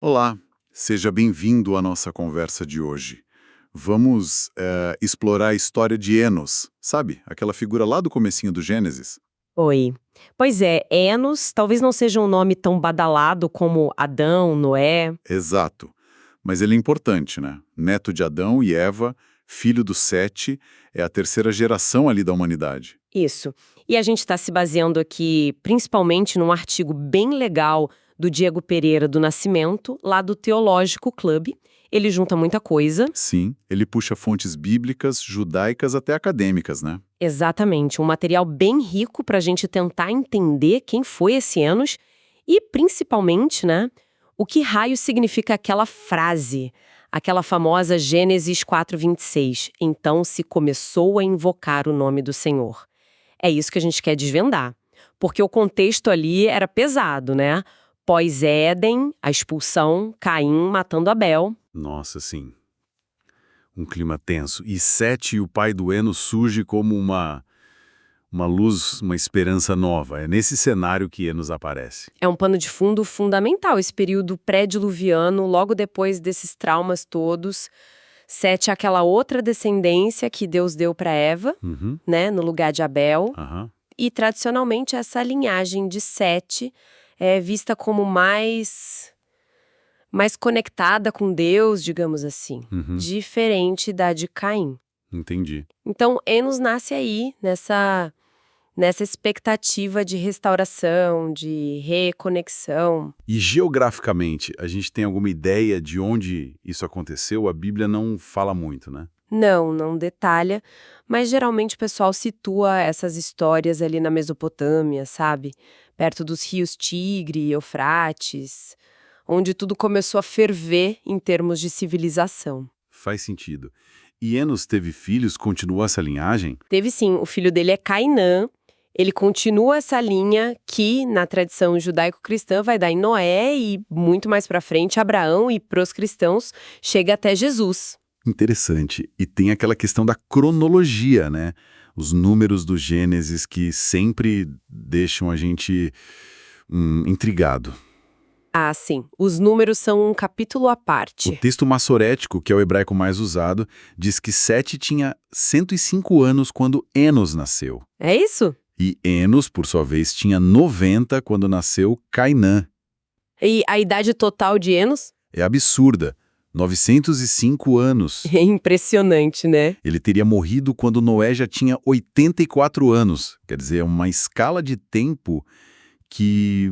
Olá, seja bem-vindo à nossa conversa de hoje. Vamos explorar a história de Enos, sabe? Aquela figura lá do comecinho do Gênesis. Oi. Pois é, Enos talvez não seja um nome tão badalado como Adão, Noé. Exato. Mas ele é importante, né? Neto de Adão e Eva, filho do Sete, é a terceira geração ali da humanidade. Isso. E a gente está se baseando aqui principalmente num artigo bem legal do Diego Pereira do Nascimento, lá do Teológico Club. Ele junta muita coisa. Sim, ele puxa fontes bíblicas, judaicas até acadêmicas, né? Exatamente, um material bem rico para a gente tentar entender quem foi esse Enos e, principalmente, né, o que raio significa aquela frase, aquela famosa Gênesis 4:26. Então se começou a invocar o nome do Senhor. É isso que a gente quer desvendar, porque o contexto ali era pesado, né? Pós-Éden, a expulsão, Caim matando Abel. Nossa, sim. Um clima tenso. E Sete, o pai do Enos, surge como uma luz, uma esperança nova. É nesse cenário que Enos aparece. É um pano de fundo fundamental, esse período pré-diluviano, logo depois desses traumas todos. Sete é aquela outra descendência que Deus deu para Eva, Uhum, né, no lugar de Abel. aham. E, tradicionalmente, essa linhagem de Sete é vista como mais conectada com Deus, digamos assim, Uhum. diferente da de Caim. Entendi. Então, Enos nasce aí, nessa expectativa de restauração, de reconexão. E geograficamente, a gente tem alguma ideia de onde isso aconteceu? A Bíblia não fala muito, né? Não detalha, mas geralmente o pessoal situa essas histórias ali na Mesopotâmia, sabe? Perto dos rios Tigre e Eufrates, onde tudo começou a ferver em termos de civilização. Faz sentido. E Enos teve filhos, continuou essa linhagem? Teve sim, o filho dele é Cainã. Ele continua essa linha que, na tradição judaico-cristã, vai dar em Noé e, muito mais pra frente, Abraão e pros cristãos, chega até Jesus. Interessante. E tem aquela questão da cronologia, né? Os números do Gênesis que sempre deixam a gente intrigado. Ah, sim. Os números são um capítulo à O parte. texto massorético, que é o hebraico mais usado, diz que Sete tinha 105 anos quando Enos nasceu. É isso? E Enos, por sua vez, tinha 90 quando nasceu Cainã. E a idade total de Enos? É absurda. 905 anos. É impressionante, né? Ele teria morrido quando Noé já tinha 84 anos. Quer dizer, é uma escala de tempo que,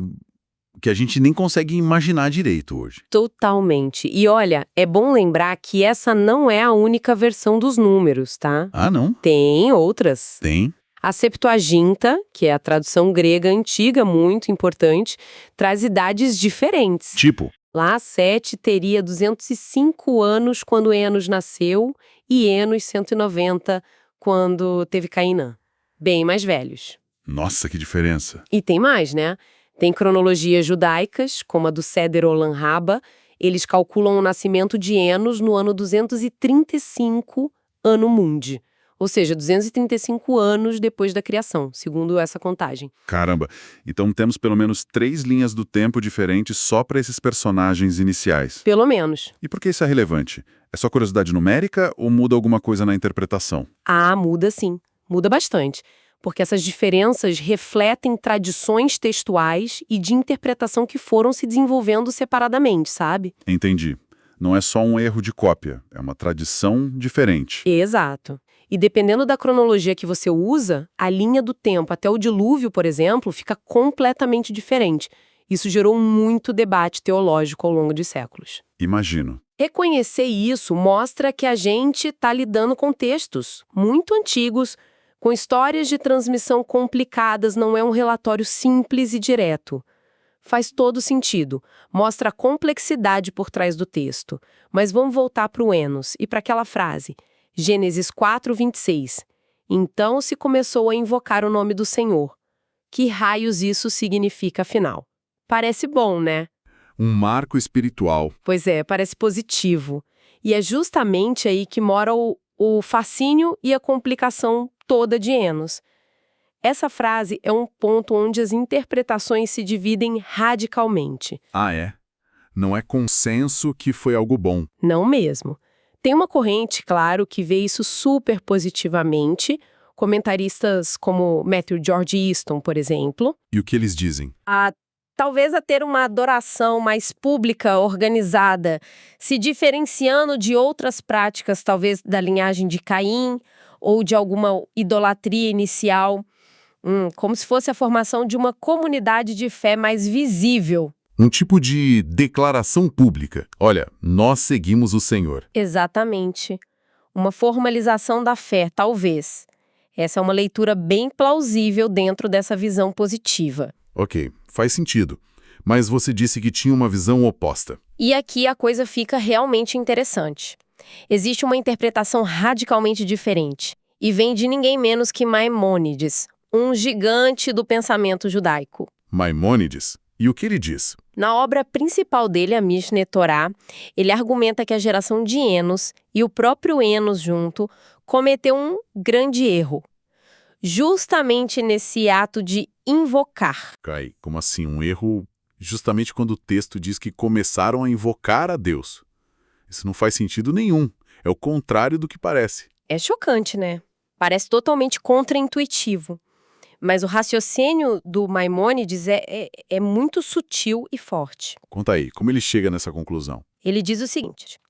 que a gente nem consegue imaginar direito hoje. Totalmente. E olha, é bom lembrar que essa não é a única versão dos números, tá? Ah, não? Tem outras. Tem. A Septuaginta, que é a tradução grega antiga, muito importante, traz idades diferentes. Tipo, Lá, Sete teria 205 anos quando Enos nasceu e Enos 190 quando teve Cainã. Bem mais velhos. nossa, que diferença. E tem mais, né? Tem cronologias judaicas, como a do Seder Olam Rabba. Eles calculam o nascimento de Enos no ano 235 Ano Mundi. Ou seja, 235 anos depois da criação, segundo essa contagem. Caramba. Então temos pelo menos 3 linhas do tempo diferentes só para esses personagens iniciais. Pelo menos. E por que isso é relevante? É só curiosidade numérica ou muda alguma coisa na interpretação? Ah, muda sim. Muda bastante. Porque essas diferenças refletem tradições textuais e de interpretação que foram se desenvolvendo separadamente, sabe? Entendi. Não é só um erro de cópia, é uma tradição diferente. Exato. E dependendo da cronologia que você usa, a linha do tempo até o dilúvio, por exemplo, fica completamente diferente. Isso gerou muito debate teológico ao longo de séculos. Imagino. Reconhecer isso mostra que a gente está lidando com textos muito antigos, com histórias de transmissão complicadas, não é um relatório simples e direto. Faz todo sentido, mostra a complexidade por trás do texto. Mas vamos voltar para o Enos e para aquela frase, Gênesis 4:26. Então se começou a invocar o nome do Senhor. Que raios isso significa, afinal? Parece bom, né? Um marco espiritual. Pois é, parece positivo. E é justamente aí que mora o fascínio e a complicação toda de Enos. Essa frase é um ponto onde as interpretações se dividem radicalmente. Ah, é? Não é consenso que foi algo bom. Não mesmo. Tem uma corrente, claro, que vê isso super positivamente, comentaristas como Matthew George Easton, por exemplo. E o que eles dizem? Talvez a ter uma adoração mais pública, organizada, se diferenciando de outras práticas, talvez da linhagem de Caim ou de alguma idolatria inicial, como se fosse a formação de uma comunidade de fé mais visível. Um tipo de declaração pública. Olha, nós seguimos o Senhor. Exatamente. Uma formalização da fé, talvez. Essa é uma leitura bem plausível dentro dessa visão positiva. Ok, faz sentido. Mas você disse que tinha uma visão oposta. E aqui a coisa fica realmente interessante. Existe uma interpretação radicalmente diferente, e vem de ninguém menos que Maimônides, um gigante do pensamento judaico. Maimônides? E o que ele diz? Na obra principal dele, a Mishneh Torah, ele argumenta que a geração de Enos, e o próprio Enos junto, cometeu um grande erro. Justamente nesse ato de invocar. Cai, como assim? Um erro justamente quando o texto diz que começaram a invocar a Deus. Isso não faz sentido nenhum. É o contrário do que parece. É chocante, né? Parece totalmente contraintuitivo. Mas o raciocínio do Maimônides é muito sutil e forte. Conta aí, como ele chega nessa conclusão? Ele diz o seguinte: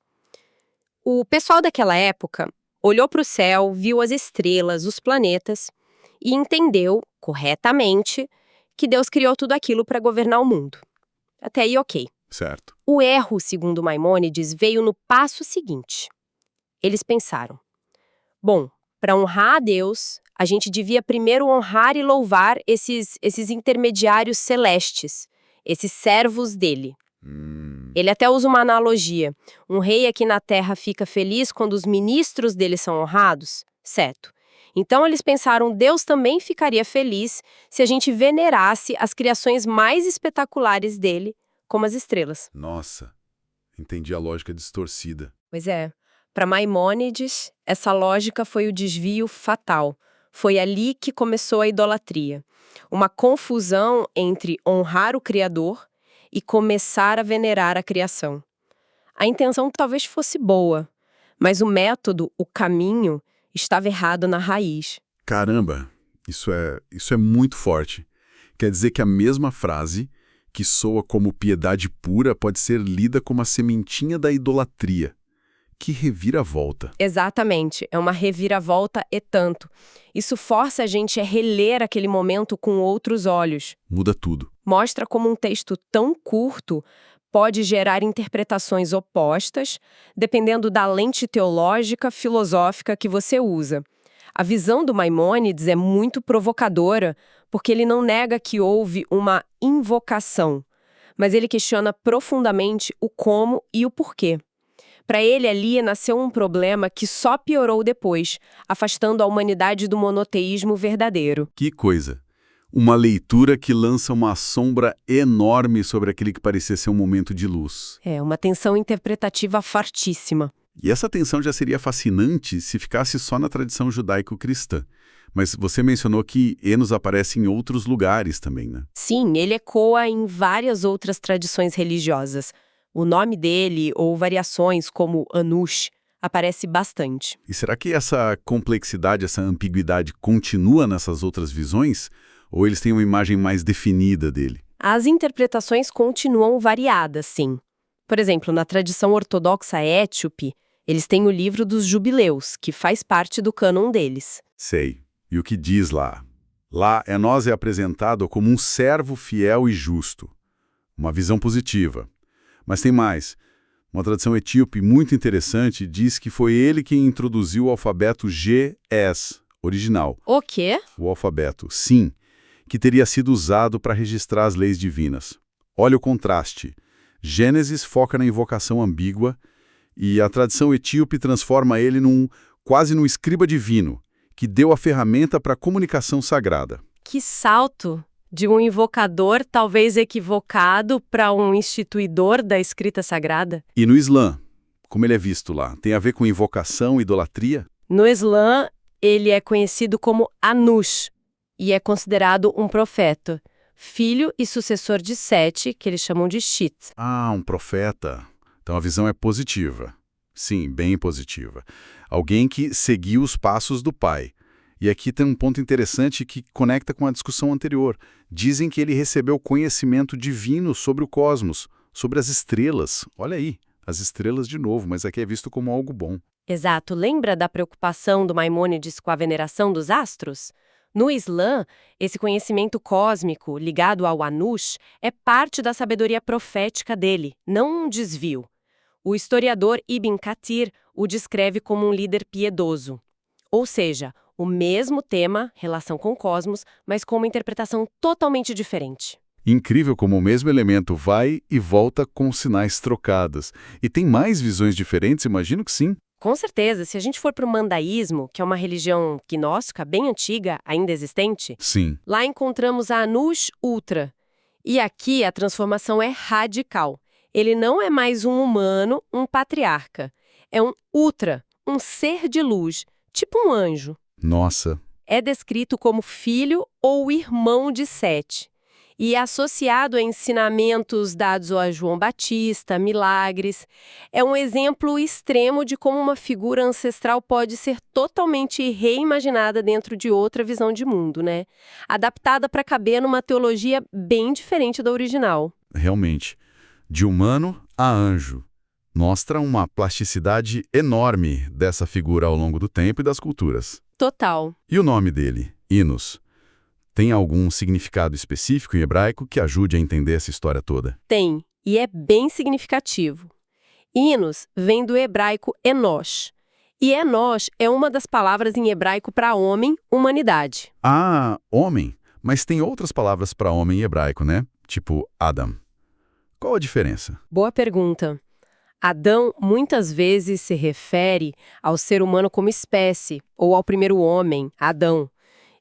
o pessoal daquela época olhou para o céu, viu as estrelas, os planetas e entendeu, corretamente, que Deus criou tudo aquilo para governar o mundo. Até aí, ok. Certo. O erro, segundo Maimônides, veio no passo seguinte. Eles pensaram: bom, para honrar a Deus, a gente devia primeiro honrar e louvar esses intermediários celestes, esses servos dele. Ele até usa uma analogia. Um rei aqui na terra fica feliz quando os ministros dele são honrados? Certo. Então eles pensaram, Deus também ficaria feliz se a gente venerasse as criações mais espetaculares dele, como as estrelas. Nossa, entendi a lógica distorcida. Pois é. Para Maimônides, essa lógica foi o desvio fatal. Foi ali que começou a idolatria. Uma confusão entre honrar o Criador e começar a venerar a criação. A intenção talvez fosse boa, mas o método, o caminho, estava errado na raiz. Caramba, isso é muito forte. Quer dizer que a mesma frase, que soa como piedade pura, pode ser lida como a sementinha da idolatria. Que reviravolta. Exatamente, é uma reviravolta e tanto. Isso força a gente a reler aquele momento com outros olhos. Muda tudo. Mostra como um texto tão curto pode gerar interpretações opostas, dependendo da lente teológica, filosófica que você usa. A visão do Maimônides é muito provocadora, porque ele não nega que houve uma invocação, mas ele questiona profundamente o como e o porquê. Para ele, ali nasceu um problema que só piorou depois, afastando a humanidade do monoteísmo verdadeiro. Que coisa! Uma leitura que lança uma sombra enorme sobre aquele que parecia ser um momento de luz. É, uma tensão interpretativa fortíssima. E essa tensão já seria fascinante se ficasse só na tradição judaico-cristã. Mas você mencionou que Enos aparece em outros lugares também, né? Sim, ele ecoa em várias outras tradições religiosas. O nome dele, ou variações como Anush, aparece bastante. E será que essa complexidade, essa ambiguidade continua nessas outras visões? Ou eles têm uma imagem mais definida dele? As interpretações continuam variadas, sim. Por exemplo, na tradição ortodoxa étiope, eles têm o livro dos jubileus, que faz parte do cânon deles. Sei. E o que diz lá? Lá, Enos é apresentado como um servo fiel e justo. Uma visão positiva. Mas tem mais. Uma tradição etíope muito interessante diz que foi ele quem introduziu o alfabeto GS, original. O quê? O alfabeto, sim, que teria sido usado para registrar as leis divinas. Olha o contraste. Gênesis foca na invocação ambígua e a tradição etíope transforma ele quase num escriba divino, que deu a ferramenta para a comunicação sagrada. Que salto! De um invocador, talvez equivocado, para um instituidor da escrita sagrada? E no Islã, como ele é visto lá, tem a ver com invocação e idolatria? No Islã, ele é conhecido como Anush e é considerado um profeta. filho e sucessor de Sete, que eles chamam de Shit. Ah, um profeta. Então a visão é positiva. Sim, bem positiva. Alguém que seguiu os passos do pai. E aqui tem um ponto interessante que conecta com a discussão anterior. Dizem que ele recebeu conhecimento divino sobre o cosmos, sobre as estrelas. Olha aí, as estrelas de novo, mas aqui é visto como algo bom. Exato. Lembra da preocupação do Maimônides com a veneração dos astros? No Islã, esse conhecimento cósmico, ligado ao Anush, é parte da sabedoria profética dele, não um desvio. O historiador Ibn Kathir o descreve como um líder piedoso. Ou seja, o mesmo tema, relação com o cosmos, mas com uma interpretação totalmente diferente. Incrível como o mesmo elemento vai e volta com sinais trocados. E tem mais visões diferentes? Imagino que sim. Com certeza, se a gente for para o mandaísmo, que é uma religião gnóstica bem antiga, ainda existente, Sim. lá encontramos a Anush Ultra. E aqui a transformação é radical. Ele não é mais um humano, um patriarca. É um Ultra, um ser de luz, tipo um anjo. Nossa. É descrito como filho ou irmão de Sete. E é associado a ensinamentos dados a João Batista, milagres. É um exemplo extremo de como uma figura ancestral pode ser totalmente reimaginada dentro de outra visão de mundo, né? Adaptada para caber numa teologia bem diferente da original. Realmente. De humano a anjo. Mostra uma plasticidade enorme dessa figura ao longo do tempo e das culturas. Total. E o nome dele, Enos, tem algum significado específico em hebraico que ajude a entender essa história toda? Tem, e é bem significativo. Enos vem do hebraico Enosh. E Enosh é uma das palavras em hebraico para homem, humanidade. Ah, homem. Mas tem outras palavras para homem em hebraico, né? Tipo Adam. Qual a diferença? Boa pergunta. Adão muitas vezes se refere ao ser humano como espécie, ou ao primeiro homem, Adão.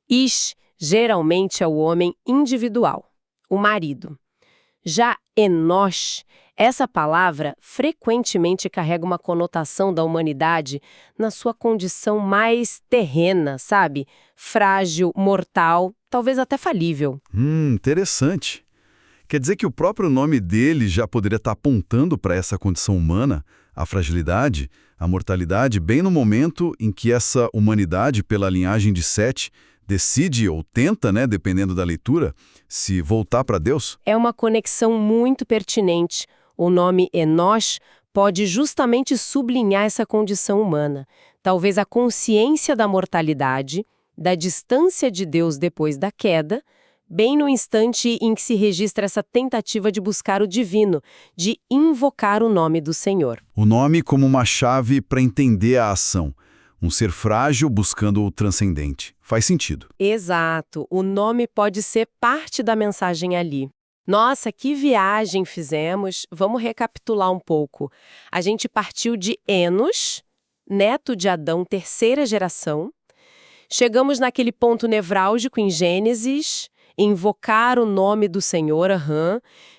Ish geralmente é o homem individual, o marido. Já Enosh, essa palavra frequentemente carrega uma conotação da humanidade na sua condição mais terrena, sabe? Frágil, mortal, talvez até falível. Interessante. Quer dizer que o próprio nome dele já poderia estar apontando para essa condição humana, a fragilidade, a mortalidade, bem no momento em que essa humanidade, pela linhagem de Sete, decide ou tenta, né, dependendo da leitura, se voltar para Deus? É uma conexão muito pertinente. O nome Enosh pode justamente sublinhar essa condição humana. Talvez a consciência da mortalidade, da distância de Deus depois da queda, bem no instante em que se registra essa tentativa de buscar o divino, de invocar o nome do Senhor. O nome como uma chave para entender a ação. Um ser frágil buscando o transcendente. Faz sentido. Exato. O nome pode ser parte da mensagem ali. Nossa, que viagem fizemos! Vamos recapitular um pouco. A gente partiu de Enos, neto de Adão, terceira geração. Chegamos naquele ponto nevrálgico em Gênesis, invocar o nome do Senhor,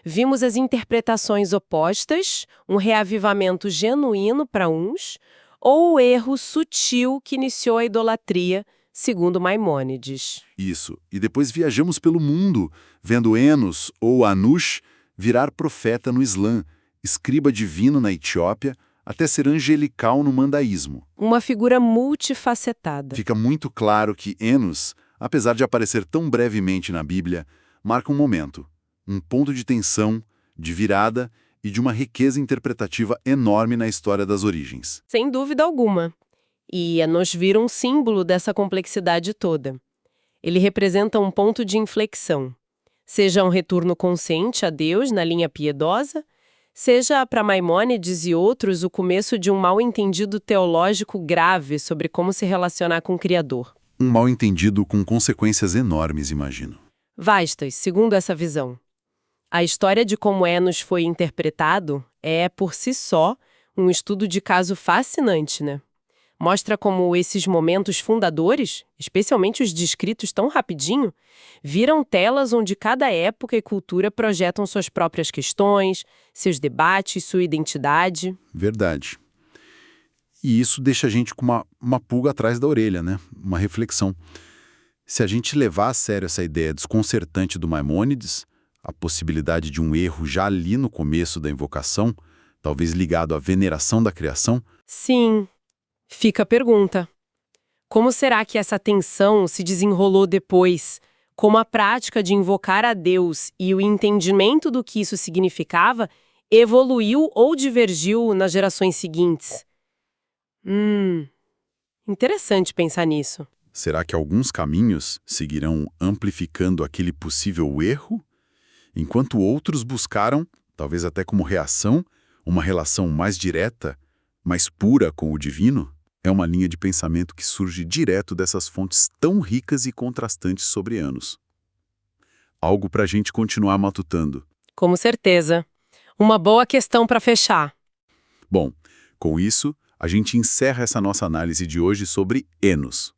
vimos as interpretações opostas, um reavivamento genuíno para uns, ou o erro sutil que iniciou a idolatria, segundo Maimônides. Isso. E depois viajamos pelo mundo, vendo Enos, ou Anush, virar profeta no Islã, escriba divino na Etiópia, até ser angelical no mandaísmo. Uma figura multifacetada. Fica muito claro que Enos, apesar de aparecer tão brevemente na Bíblia, marca um momento, um ponto de tensão, de virada e de uma riqueza interpretativa enorme na história das origens. Sem dúvida alguma. E Enos vira um símbolo dessa complexidade toda. Ele representa um ponto de inflexão. Seja um retorno consciente a Deus na linha piedosa, seja para Maimônides e outros o começo de um mal-entendido teológico grave sobre como se relacionar com o Criador. Um mal-entendido com consequências enormes, imagino. Vastas, segundo essa visão. A história de como Enos foi interpretado é, por si só, um estudo de caso fascinante, né? Mostra como esses momentos fundadores, especialmente os descritos tão rapidinho, viram telas onde cada época e cultura projetam suas próprias questões, seus debates, sua identidade. Verdade. E isso deixa a gente com uma pulga atrás da orelha, né? Uma reflexão. Se a gente levar a sério essa ideia desconcertante do Maimônides, a possibilidade de um erro já ali no começo da invocação, talvez ligado à veneração da criação, Sim, fica a pergunta. Como será que essa tensão se desenrolou depois? Como a prática de invocar a Deus e o entendimento do que isso significava evoluiu ou divergiu nas gerações seguintes? Interessante pensar nisso. será que alguns caminhos seguirão amplificando aquele possível erro, enquanto outros buscaram, talvez até como reação, uma relação mais direta, mais pura com o divino? É uma linha de pensamento que surge direto dessas fontes tão ricas e contrastantes sobre anos. Algo para a gente continuar matutando. Com certeza. Uma boa questão para fechar. Bom, com isso, a gente encerra essa nossa análise de hoje sobre Enos.